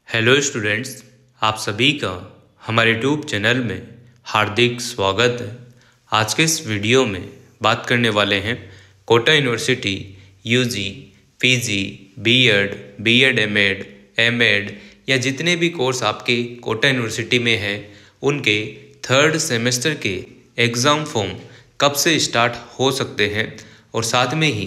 Hello students, आप सभी का हमारे यूट्यूब चैनल में हार्दिक स्वागत है। आज के इस वीडियो में बात करने वाले हैं Kota university UG, PG, BEd, BEd MEd, MEd या जितने भी कोर्स आपके कोटा यूनिवर्सिटी में हैं उनके थर्ड सेमेस्टर के एग्ज़ाम फॉर्म कब से स्टार्ट हो सकते हैं और साथ में ही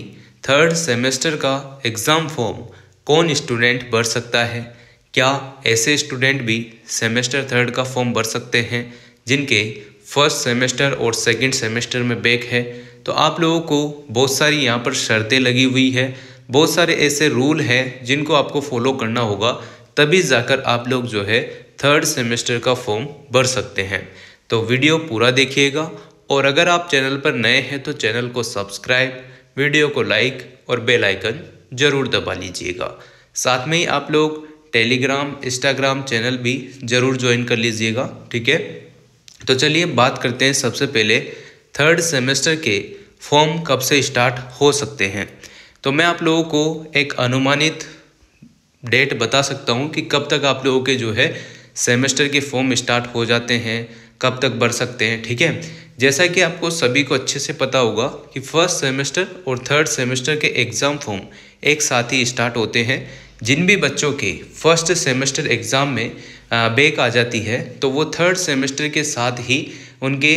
थर्ड सेमेस्टर का एग्ज़ाम फॉर्म कौन स्टूडेंट भर सकता है। क्या ऐसे स्टूडेंट भी सेमेस्टर थर्ड का फॉर्म भर सकते हैं जिनके फर्स्ट सेमेस्टर और सेकंड सेमेस्टर में बैक है। तो आप लोगों को बहुत सारी यहाँ पर शर्तें लगी हुई है, बहुत सारे ऐसे रूल हैं जिनको आपको फॉलो करना होगा, तभी जाकर आप लोग जो है थर्ड सेमेस्टर का फॉर्म भर सकते हैं। तो वीडियो पूरा देखिएगा और अगर आप चैनल पर नए हैं तो चैनल को सब्सक्राइब, वीडियो को लाइक और बेल आइकन ज़रूर दबा लीजिएगा। साथ में ही आप लोग टेलीग्राम, इंस्टाग्राम चैनल भी ज़रूर ज्वाइन कर लीजिएगा, ठीक है। तो चलिए बात करते हैं सबसे पहले थर्ड सेमेस्टर के फॉर्म कब से स्टार्ट हो सकते हैं। तो मैं आप लोगों को एक अनुमानित डेट बता सकता हूं कि कब तक आप लोगों के जो है सेमेस्टर के फॉर्म स्टार्ट हो जाते हैं, कब तक भर सकते हैं, ठीक है। जैसा कि आपको सभी को अच्छे से पता होगा कि फर्स्ट सेमेस्टर और थर्ड सेमेस्टर के एग्ज़ाम फॉर्म एक साथ ही स्टार्ट होते हैं। जिन भी बच्चों के फर्स्ट सेमेस्टर एग्ज़ाम में बैक आ जाती है तो वो थर्ड सेमेस्टर के साथ ही उनके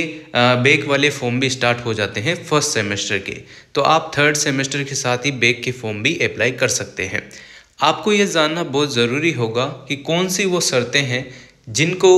बैक वाले फॉर्म भी स्टार्ट हो जाते हैं फर्स्ट सेमेस्टर के। तो आप थर्ड सेमेस्टर के साथ ही बैक के फॉर्म भी अप्लाई कर सकते हैं। आपको ये जानना बहुत ज़रूरी होगा कि कौन सी वो शर्तें हैं जिनको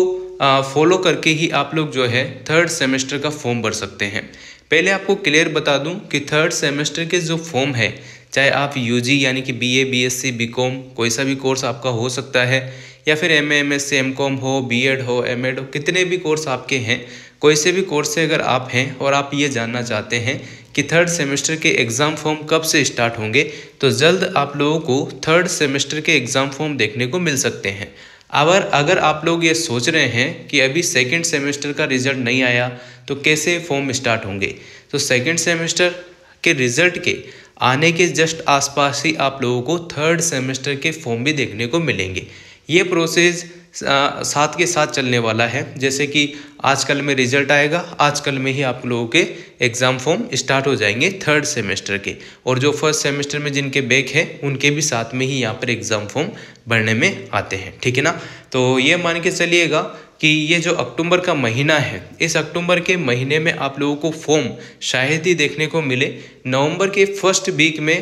फॉलो करके ही आप लोग जो है थर्ड सेमेस्टर का फॉर्म भर सकते हैं। पहले आपको क्लियर बता दूं कि थर्ड सेमेस्टर के जो फॉर्म है, चाहे आप यूजी यानी कि बीए, बीएससी, बीकॉम कोई सा भी कोर्स आपका हो सकता है, या फिर एमए, एमएससी, एमकॉम हो, बीएड हो, एमएड हो, कितने भी कोर्स आपके हैं, कोई से भी कोर्स से अगर आप हैं और आप ये जानना चाहते हैं कि थर्ड सेमेस्टर के एग्ज़ाम फॉर्म कब से स्टार्ट होंगे, तो जल्द आप लोगों को थर्ड सेमेस्टर के एग्ज़ाम फॉर्म देखने को मिल सकते हैं। अगर आप लोग ये सोच रहे हैं कि अभी सेकंड सेमेस्टर का रिज़ल्ट नहीं आया तो कैसे फॉर्म स्टार्ट होंगे, तो सेकंड सेमेस्टर के रिज़ल्ट के आने के जस्ट आसपास ही आप लोगों को थर्ड सेमेस्टर के फॉर्म भी देखने को मिलेंगे। ये प्रोसेस साथ के साथ चलने वाला है। जैसे कि आजकल में रिजल्ट आएगा, आजकल में ही आप लोगों के एग्ज़ाम फॉर्म स्टार्ट हो जाएंगे थर्ड सेमेस्टर के, और जो फर्स्ट सेमेस्टर में जिनके बैक है उनके भी साथ में ही यहाँ पर एग्ज़ाम फॉर्म भरने में आते हैं, ठीक है ना। तो ये मान के चलिएगा कि ये जो अक्टूबर का महीना है, इस अक्टूबर के महीने में आप लोगों को फॉर्म शायद ही देखने को मिले। नवंबर के फर्स्ट वीक में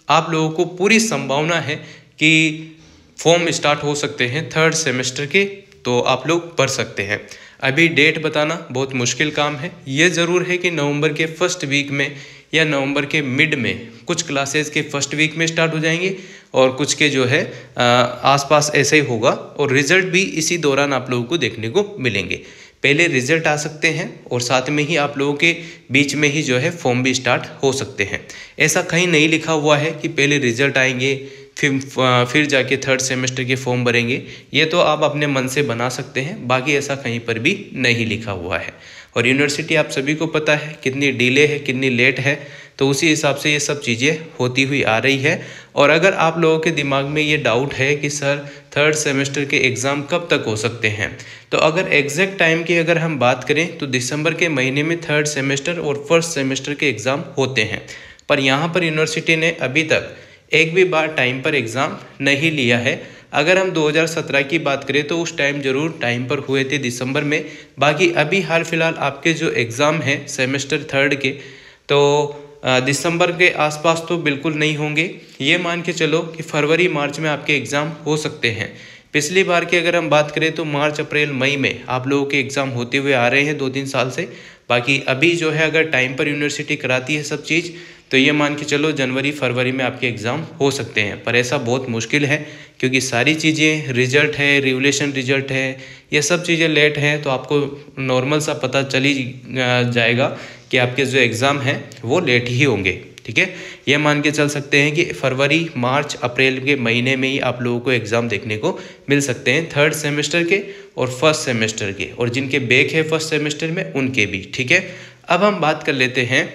आप लोगों को पूरी संभावना है कि फॉर्म स्टार्ट हो सकते हैं थर्ड सेमेस्टर के, तो आप लोग भर सकते हैं। अभी डेट बताना बहुत मुश्किल काम है। ये ज़रूर है कि नवंबर के फर्स्ट वीक में या नवंबर के मिड में कुछ क्लासेस के फर्स्ट वीक में स्टार्ट हो जाएंगे और कुछ के जो है आसपास ऐसे ही होगा, और रिज़ल्ट भी इसी दौरान आप लोगों को देखने को मिलेंगे। पहले रिज़ल्ट आ सकते हैं और साथ में ही आप लोगों के बीच में ही जो है फॉर्म भी स्टार्ट हो सकते हैं। ऐसा कहीं नहीं लिखा हुआ है कि पहले रिज़ल्ट आएंगे फिर जाके थर्ड सेमेस्टर के फॉर्म भरेंगे। ये तो आप अपने मन से बना सकते हैं, बाकी ऐसा कहीं पर भी नहीं लिखा हुआ है। और यूनिवर्सिटी आप सभी को पता है कितनी डिले है, कितनी लेट है, तो उसी हिसाब से ये सब चीज़ें होती हुई आ रही है। और अगर आप लोगों के दिमाग में ये डाउट है कि सर थर्ड सेमेस्टर के एग्ज़ाम कब तक हो सकते हैं, तो अगर एग्जैक्ट टाइम की अगर हम बात करें तो दिसंबर के महीने में थर्ड सेमेस्टर और फर्स्ट सेमेस्टर के एग्ज़ाम होते हैं। पर यहाँ पर यूनिवर्सिटी ने अभी तक एक भी बार टाइम पर एग्ज़ाम नहीं लिया है। अगर हम 2017 की बात करें तो उस टाइम ज़रूर टाइम पर हुए थे दिसंबर में। बाकी अभी हाल फिलहाल आपके जो एग्ज़ाम हैं सेमेस्टर थर्ड के, तो दिसंबर के आसपास तो बिल्कुल नहीं होंगे। ये मान के चलो कि फरवरी मार्च में आपके एग्ज़ाम हो सकते हैं। पिछली बार की अगर हम बात करें तो मार्च, अप्रैल, मई में आप लोगों के एग्ज़ाम होते हुए आ रहे हैं 2-3 साल से। बाकी अभी जो है अगर टाइम पर यूनिवर्सिटी कराती है सब चीज़, तो ये मान के चलो जनवरी फरवरी में आपके एग्ज़ाम हो सकते हैं। पर ऐसा बहुत मुश्किल है क्योंकि सारी चीज़ें, रिजल्ट है, रिवोल्यूशन रिजल्ट है, ये सब चीज़ें लेट हैं। तो आपको नॉर्मल सा पता चल ही जाएगा कि आपके जो एग्ज़ाम हैं वो लेट ही होंगे, ठीक है। ये मान के चल सकते हैं कि फरवरी, मार्च, अप्रैल के महीने में ही आप लोगों को एग्ज़ाम देखने को मिल सकते हैं थर्ड सेमेस्टर के और फर्स्ट सेमेस्टर के, और जिनके बैक है फर्स्ट सेमेस्टर में उनके भी, ठीक है। अब हम बात कर लेते हैं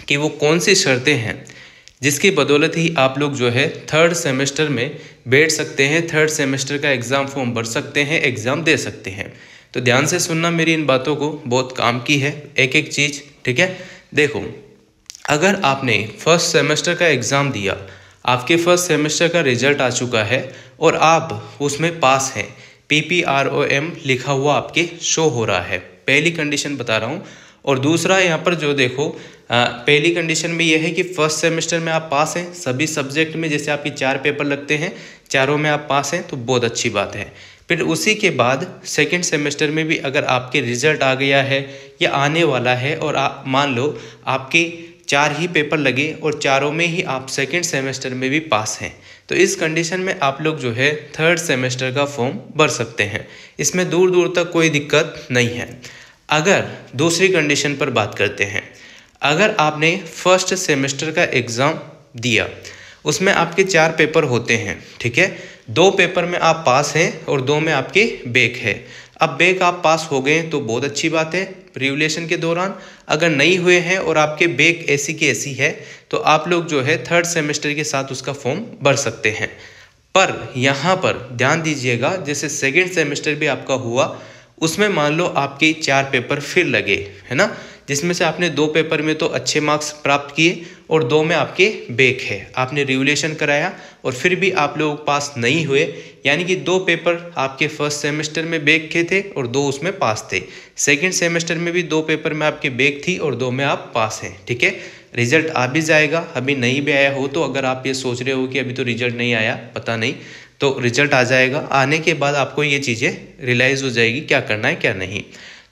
कि वो कौन सी शर्तें हैं जिसकी बदौलत ही आप लोग जो है थर्ड सेमेस्टर में बैठ सकते हैं, थर्ड सेमेस्टर का एग्ज़ाम फॉर्म भर सकते हैं, एग्ज़ाम दे सकते हैं। तो ध्यान से सुनना मेरी इन बातों को, बहुत काम की है एक एक चीज़, ठीक है। देखो, अगर आपने फर्स्ट सेमेस्टर का एग्ज़ाम दिया, आपके फर्स्ट सेमेस्टर का रिजल्ट आ चुका है और आप उसमें पास हैं, PPROM लिखा हुआ आपके शो हो रहा है, पहली कंडीशन बता रहा हूँ। और दूसरा यहाँ पर जो देखो, पहली कंडीशन में यह है कि फर्स्ट सेमेस्टर में आप पास हैं सभी सब्जेक्ट में, जैसे आपके 4 पेपर लगते हैं, चारों में आप पास हैं तो बहुत अच्छी बात है। फिर उसी के बाद सेकंड सेमेस्टर में भी अगर आपके रिजल्ट आ गया है या आने वाला है और आप मान लो आपके 4 ही पेपर लगे और चारों में ही आप सेकंड सेमेस्टर में भी पास हैं, तो इस कंडीशन में आप लोग जो है थर्ड सेमेस्टर का फॉर्म भर सकते हैं। इसमें दूर दूर तक कोई दिक्कत नहीं है। अगर दूसरी कंडीशन पर बात करते हैं, अगर आपने फर्स्ट सेमेस्टर का एग्ज़ाम दिया, उसमें आपके 4 पेपर होते हैं, ठीक है, 2 पेपर में आप पास हैं और 2 में आपके बैक है। अब बैक आप पास हो गए तो बहुत अच्छी बात है रिवैल्यूएशन के दौरान। अगर नहीं हुए हैं और आपके बैक ऐसी की ऐसी है तो आप लोग जो है थर्ड सेमेस्टर के साथ उसका फॉर्म भर सकते हैं। पर यहाँ पर ध्यान दीजिएगा, जैसे सेकेंड सेमेस्टर भी आपका हुआ, उसमें मान लो आपके 4 पेपर फिर लगे, है ना, जिसमें से आपने 2 पेपर में तो अच्छे मार्क्स प्राप्त किए और 2 में आपके बैक है, आपने रिवैल्यूएशन कराया और फिर भी आप लोग पास नहीं हुए, यानी कि 2 पेपर आपके फर्स्ट सेमेस्टर में बैक के थे और 2 उसमें पास थे। सेकंड सेमेस्टर में भी 2 पेपर में आपके बैक थी और 2 में आप पास हैं, ठीक है। रिजल्ट आ भी जाएगा, अभी नहीं भी आया हो तो, अगर आप ये सोच रहे हो कि अभी तो रिजल्ट नहीं आया, पता नहीं, तो रिजल्ट आ जाएगा। आने के बाद आपको ये चीज़ें रियलाइज़ हो जाएगी क्या करना है क्या नहीं।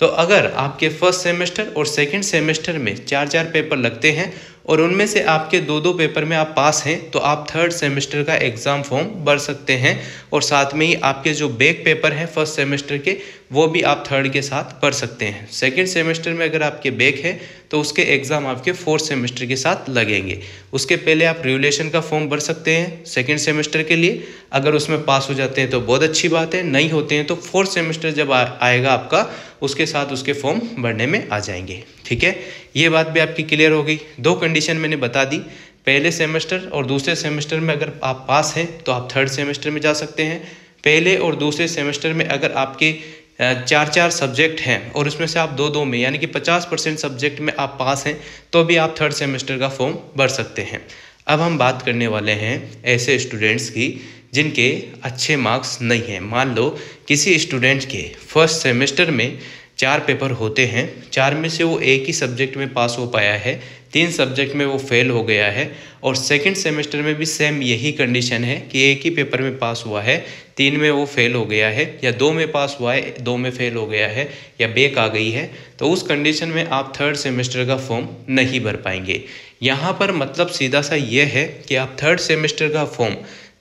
तो अगर आपके फर्स्ट सेमेस्टर और सेकंड सेमेस्टर में 4-4 पेपर लगते हैं और उनमें से आपके 2-2 पेपर में आप पास हैं, तो आप थर्ड सेमेस्टर का एग्ज़ाम फॉर्म भर सकते हैं और साथ में ही आपके जो बैक पेपर हैं फर्स्ट सेमेस्टर के, वो भी आप थर्ड के साथ भर सकते हैं। सेकंड सेमेस्टर में अगर आपके बैक है तो उसके एग्ज़ाम आपके फोर्थ सेमेस्टर के साथ लगेंगे। उसके पहले आप रिवैल्यूएशन का फॉर्म भर सकते हैं सेकंड सेमेस्टर के लिए, अगर उसमें पास हो जाते हैं तो बहुत अच्छी बात है, नहीं होते हैं तो फोर्थ सेमेस्टर जब आएगा आपका, उसके साथ उसके फॉर्म भरने में आ जाएंगे, ठीक है। ये बात भी आपकी क्लियर हो गई। 2 कंडीशन मैंने बता दी, पहले सेमेस्टर और दूसरे सेमेस्टर में अगर आप पास हैं तो आप थर्ड सेमेस्टर में जा सकते हैं। पहले और दूसरे सेमेस्टर में अगर आपके 4-4 सब्जेक्ट हैं और उसमें से आप 2-2 में, यानी कि 50% सब्जेक्ट में आप पास हैं, तो भी आप थर्ड सेमेस्टर का फॉर्म भर सकते हैं। अब हम बात करने वाले हैं ऐसे स्टूडेंट्स की जिनके अच्छे मार्क्स नहीं हैं। मान लो किसी स्टूडेंट के फर्स्ट सेमेस्टर में 4 पेपर होते हैं, 4 में से वो एक ही सब्जेक्ट में पास हो पाया है, 3 सब्जेक्ट में वो फेल हो गया है, और सेकंड सेमेस्टर में भी सेम यही कंडीशन है कि एक ही पेपर में पास हुआ है, 3 में वो फेल हो गया है, या 2 में पास हुआ है 2 में फेल हो गया है, या बैक आ गई है, तो उस कंडीशन में आप थर्ड सेमेस्टर का फॉर्म नहीं भर पाएंगे। यहाँ पर मतलब सीधा सा ये है कि आप थर्ड सेमेस्टर का फॉर्म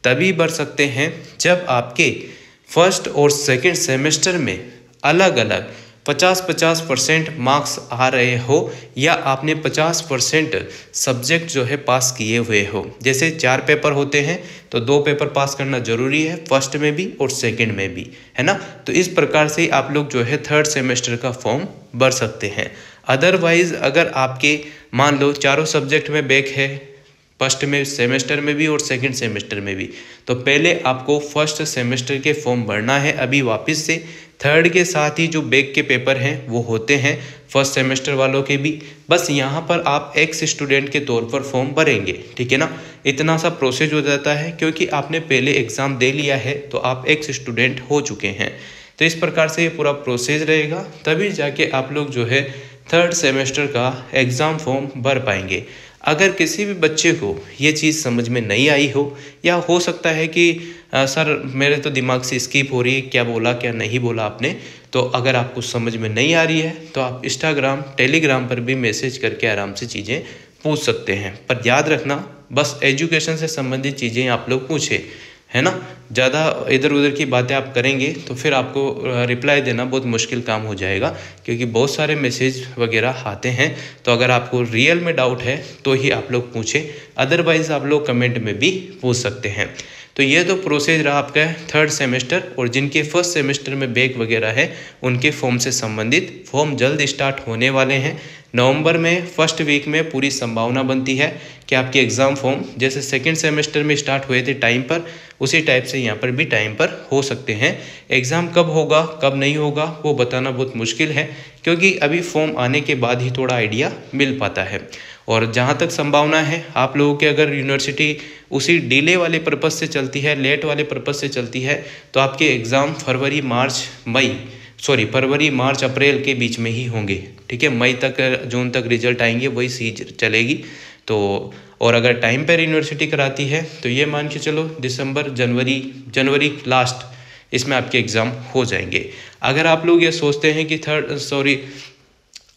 तभी भर सकते हैं जब आपके फर्स्ट और सेकंड सेमेस्टर में अलग अलग 50-50% मार्क्स आ रहे हो, या आपने 50% सब्जेक्ट जो है पास किए हुए हो। जैसे 4 पेपर होते हैं तो 2 पेपर पास करना ज़रूरी है, फर्स्ट में भी और सेकंड में भी, है ना। तो इस प्रकार से आप लोग जो है थर्ड सेमेस्टर का फॉर्म भर सकते हैं। अदरवाइज़ अगर आपके मान लो चारों सब्जेक्ट में बैक है, फर्स्ट में सेमेस्टर में भी और सेकंड सेमेस्टर में भी, तो पहले आपको फर्स्ट सेमेस्टर के फॉर्म भरना है अभी वापस से। थर्ड के साथ ही जो बैक के पेपर हैं वो होते हैं फर्स्ट सेमेस्टर वालों के भी, बस यहाँ पर आप एक्स स्टूडेंट के तौर पर फॉर्म भरेंगे, ठीक है ना। इतना सा प्रोसेस हो जाता है, क्योंकि आपने पहले एग्ज़ाम दे लिया है तो आप एक्स स्टूडेंट हो चुके हैं। तो इस प्रकार से ये पूरा प्रोसेस रहेगा, तभी जाके आप लोग जो है थर्ड सेमेस्टर का एग्ज़ाम फॉर्म भर पाएंगे। अगर किसी भी बच्चे को ये चीज़ समझ में नहीं आई हो, या हो सकता है कि सर मेरे तो दिमाग से स्किप हो रही है, क्या बोला क्या नहीं बोला आपने, तो अगर आपको समझ में नहीं आ रही है तो आप इंस्टाग्राम टेलीग्राम पर भी मैसेज करके आराम से चीज़ें पूछ सकते हैं। पर याद रखना, बस एजुकेशन से संबंधित चीज़ें आप लोग पूछें, है ना। ज़्यादा इधर उधर की बातें आप करेंगे तो फिर आपको रिप्लाई देना बहुत मुश्किल काम हो जाएगा, क्योंकि बहुत सारे मैसेज वगैरह आते हैं। तो अगर आपको रियल में डाउट है तो ही आप लोग पूछें, अदरवाइज़ आप लोग कमेंट में भी पूछ सकते हैं। तो ये तो प्रोसेस रहा आपका थर्ड सेमेस्टर, और जिनके फर्स्ट सेमेस्टर में बैक वगैरह है उनके फॉर्म से संबंधित। फॉर्म जल्द स्टार्ट होने वाले हैं, नवंबर में फर्स्ट वीक में पूरी संभावना बनती है कि आपके एग्ज़ाम फॉर्म जैसे सेकेंड सेमेस्टर में स्टार्ट हुए थे टाइम पर, उसी टाइप से यहाँ पर भी टाइम पर हो सकते हैं। एग्ज़ाम कब होगा कब नहीं होगा वो बताना बहुत मुश्किल है, क्योंकि अभी फॉर्म आने के बाद ही थोड़ा आइडिया मिल पाता है। और जहाँ तक संभावना है आप लोगों के, अगर यूनिवर्सिटी उसी डिले वाले पर्पज़ से चलती है, लेट वाले पर्पज़ से चलती है, तो आपके एग्ज़ाम फरवरी मार्च अप्रैल के बीच में ही होंगे। ठीक है, मई तक जून तक रिजल्ट आएंगे, वही सीज चलेगी। तो और अगर टाइम पर यूनिवर्सिटी कराती है तो ये मान के चलो दिसंबर जनवरी लास्ट इसमें आपके एग्ज़ाम हो जाएंगे। अगर आप लोग ये सोचते हैं कि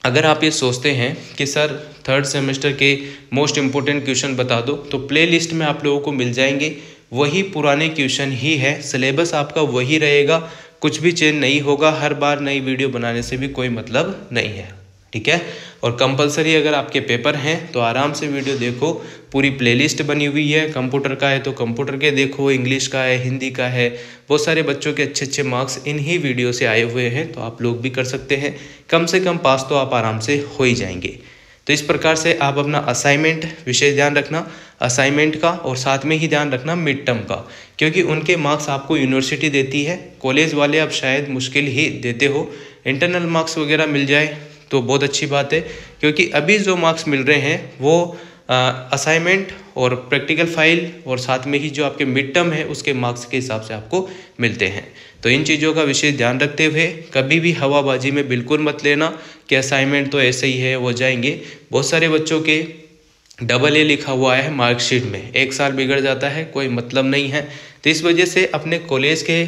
अगर आप ये सोचते हैं कि सर थर्ड सेमेस्टर के मोस्ट इम्पोर्टेंट क्वेश्चन बता दो, तो प्ले लिस्ट में आप लोगों को मिल जाएंगे। वही पुराने क्वेश्चन ही है, सिलेबस आपका वही रहेगा, कुछ भी चेंज नहीं होगा। हर बार नई वीडियो बनाने से भी कोई मतलब नहीं है। ठीक है, और कंपलसरी अगर आपके पेपर हैं तो आराम से वीडियो देखो, पूरी प्लेलिस्ट बनी हुई है। कंप्यूटर का है तो कंप्यूटर के देखो, इंग्लिश का है, हिंदी का है, बहुत सारे बच्चों के अच्छे अच्छे मार्क्स इन्हीं वीडियो से आए हुए हैं, तो आप लोग भी कर सकते हैं। कम से कम पास तो आप आराम से हो ही जाएंगे। तो इस प्रकार से आप अपना असाइनमेंट विशेष ध्यान रखना, असाइनमेंट का, और साथ में ही ध्यान रखना मिड टर्म का, क्योंकि उनके मार्क्स आपको यूनिवर्सिटी देती है। कॉलेज वाले अब शायद मुश्किल ही देते हो। इंटरनल मार्क्स वगैरह मिल जाए तो बहुत अच्छी बात है, क्योंकि अभी जो मार्क्स मिल रहे हैं वो असाइनमेंट और प्रैक्टिकल फाइल और साथ में ही जो आपके मिड टर्म है उसके मार्क्स के हिसाब से आपको मिलते हैं। तो इन चीज़ों का विशेष ध्यान रखते हुए कभी भी हवाबाजी में बिल्कुल मत लेना कि असाइनमेंट तो ऐसे ही है वो जाएंगे। बहुत सारे बच्चों के AA लिखा हुआ है मार्कशीट में, एक साल बिगड़ जाता है, कोई मतलब नहीं है। तो इस वजह से अपने कॉलेज के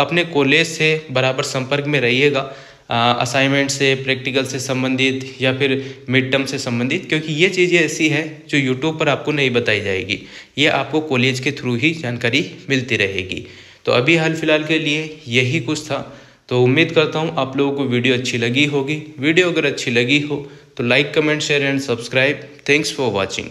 अपने कॉलेज से बराबर संपर्क में रहिएगा, असाइनमेंट से, प्रैक्टिकल से संबंधित या फिर मिड टर्म से संबंधित, क्योंकि ये चीज़ें ऐसी है जो यूट्यूब पर आपको नहीं बताई जाएगी, ये आपको कॉलेज के थ्रू ही जानकारी मिलती रहेगी। तो अभी हाल फिलहाल के लिए यही कुछ था। तो उम्मीद करता हूँ आप लोगों को वीडियो अच्छी लगी होगी। वीडियो अगर अच्छी लगी हो तो like, comment, share and subscribe. Thanks for watching.